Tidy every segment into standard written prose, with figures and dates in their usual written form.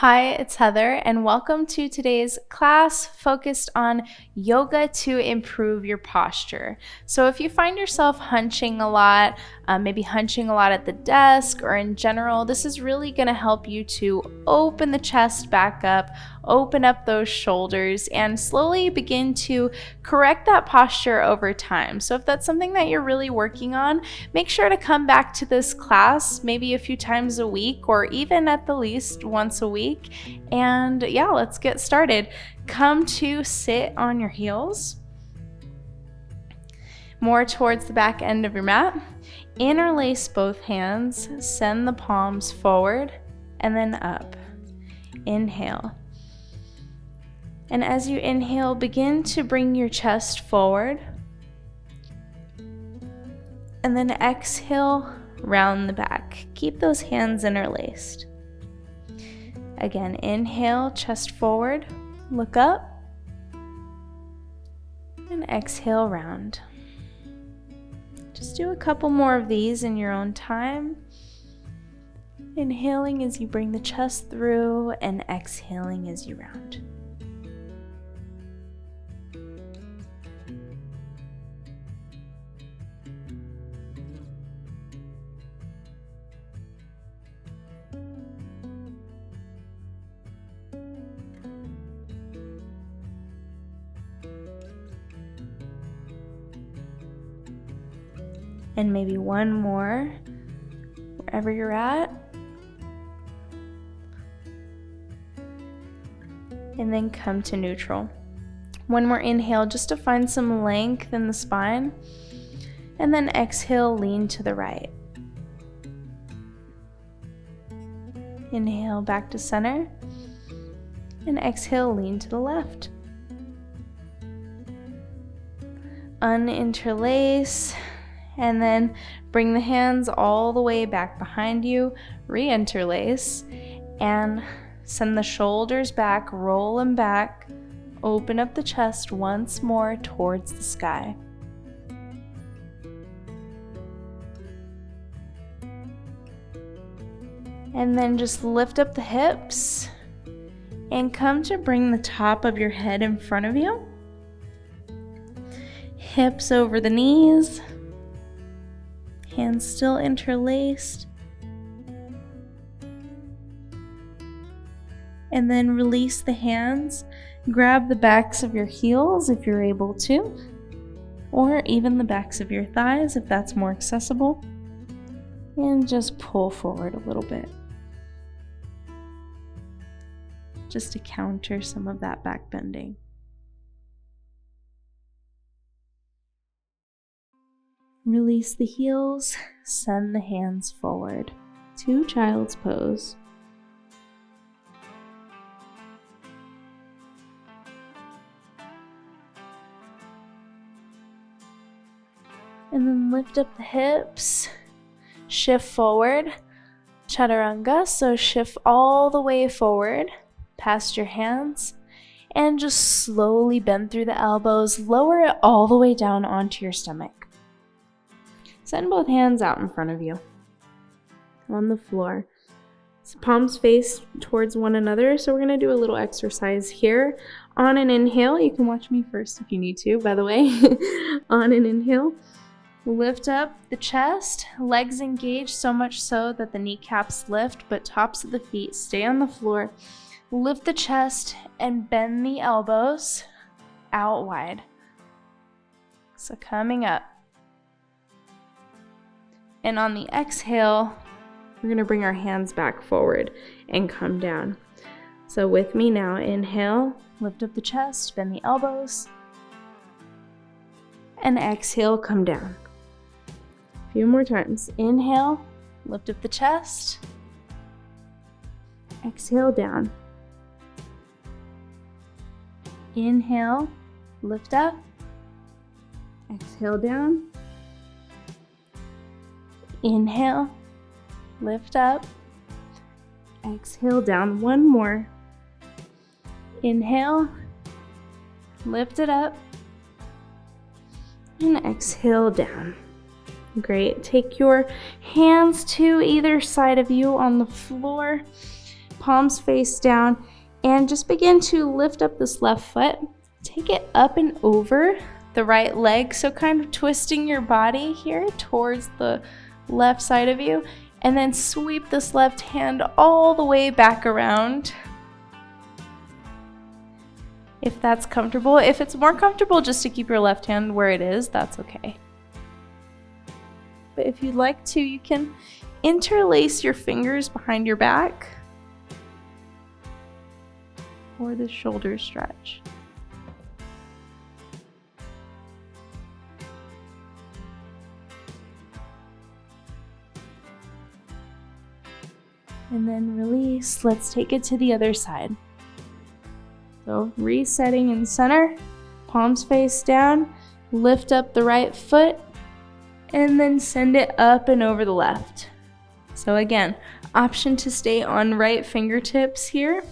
Hi, it's Heather, and welcome to today's class focused on yoga to improve your posture. So if you find yourself hunching a lot, maybe hunching a lot at the desk or in general, this is really going to help you to open the chest back up, open up those shoulders, and slowly begin to correct that posture over time. So if that's something that you're really working on, make sure to come back to this class maybe a few times a week or even at the least once a week. And yeah, let's get started. Come to sit on your heels, more towards the back end of your mat. Interlace both hands, send the palms forward and then up. Inhale. And as you inhale, begin to bring your chest forward. And then exhale, round the back. Keep those hands interlaced. Again, inhale, chest forward, look up, and exhale, round. Just do a couple more of these in your own time. Inhaling as you bring the chest through and exhaling as you round. And maybe one more, wherever you're at. And then come to neutral. One more inhale just to find some length in the spine. And then exhale, lean to the right. Inhale back to center. And exhale, lean to the left. Uninterlace. And then bring the hands all the way back behind you, re-interlace, and send the shoulders back, roll them back, open up the chest once more towards the sky. And then just lift up the hips and come to bring the top of your head in front of you. Hips over the knees. Hands still interlaced. And then release the hands. Grab the backs of your heels if you're able to, or even the backs of your thighs if that's more accessible. And just pull forward a little bit, just to counter some of that back bending. Release the heels, send the hands forward to child's pose. And then lift up the hips, shift forward, chaturanga, so shift all the way forward past your hands and just slowly bend through the elbows, lower it all the way down onto your stomach. Send both hands out in front of you on the floor. So palms face towards one another. So we're going to do a little exercise here. On an inhale, you can watch me first if you need to, by the way. On an inhale, lift up the chest, legs engage so much so that the kneecaps lift, but tops of the feet stay on the floor. Lift the chest and bend the elbows out wide. So coming up. And on the exhale, we're going to bring our hands back forward and come down. So with me now, inhale, lift up the chest, bend the elbows, and exhale, come down. A few more times. Inhale, lift up the chest, exhale, down. Inhale, lift up, exhale, down. Inhale, lift up, exhale, down. One more. Inhale, lift it up, and exhale, down. Great. Take your hands to either side of you on the floor. palms face down, and just begin to lift up this left foot. Take it up and over the right leg, so kind of twisting your body here towards the left side of you, and then sweep this left hand all the way back around. If that's comfortable. If it's more comfortable just to keep your left hand where it is, that's okay. But if you'd like to, you can interlace your fingers behind your back for the shoulder stretch. And then release. Let's take it to the other side. So resetting in center, palms face down, lift up the right foot, and then send it up and over the left. So again, option to stay on right fingertips here,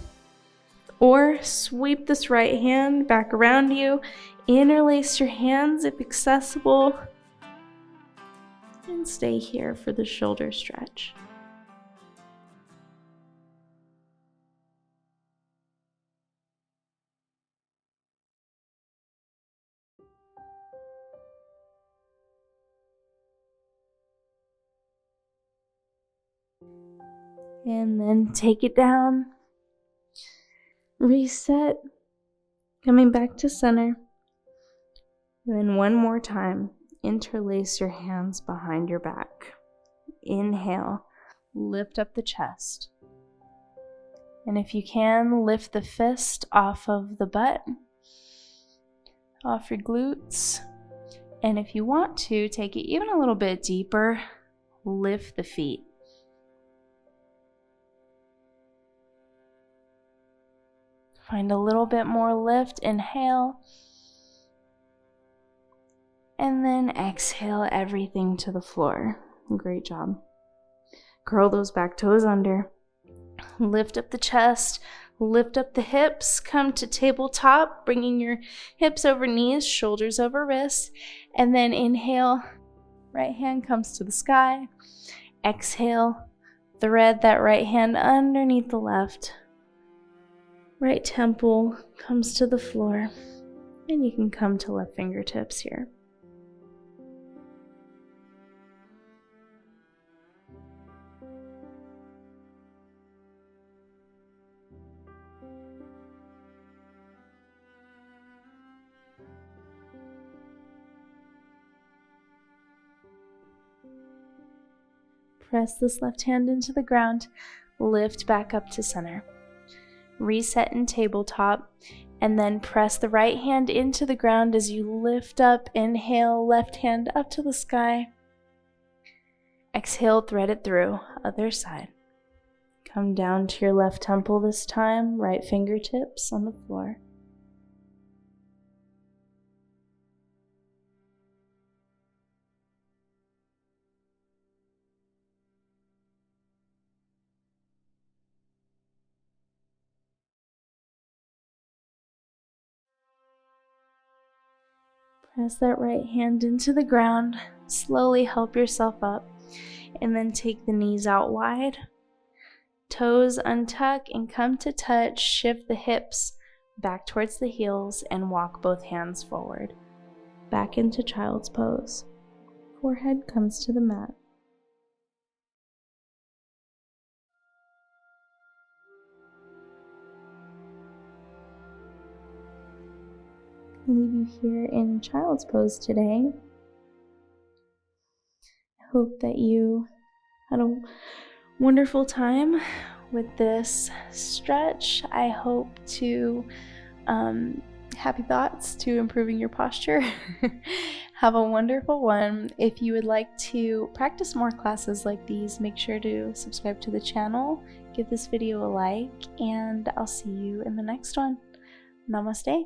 or sweep this right hand back around you, interlace your hands if accessible, and stay here for the shoulder stretch. And then take it down, reset, coming back to center, and then one more time, interlace your hands behind your back. Inhale, lift up the chest, and if you can, lift the fist off of the butt, off your glutes, and if you want to, take it even a little bit deeper, lift the feet. Find a little bit more lift, inhale, and then exhale everything to the floor. Great job. Curl those back toes under, lift up the chest, lift up the hips, come to tabletop, bringing your hips over knees, shoulders over wrists, and then inhale, right hand comes to the sky, exhale, thread that right hand underneath the left. Right temple comes to the floor, and you can come to left fingertips here. Press this left hand into the ground, lift back up to center. Reset in tabletop, and then press the right hand into the ground as you lift up. Inhale, left hand up to the sky. Exhale, thread it through, other side. Come down to your left temple this time, right fingertips on the floor. Press that right hand into the ground, slowly help yourself up, and then take the knees out wide. Toes untuck and come to touch, shift the hips back towards the heels and walk both hands forward. Back into child's pose. Forehead comes to the mat. Leave you here in child's pose today. I hope that you had a wonderful time with this stretch. I hope to happy thoughts to improving your posture. Have a wonderful one. If you would like to practice more classes like these, make sure to subscribe to the channel, give this video a like, and I'll see you in the next one. Namaste.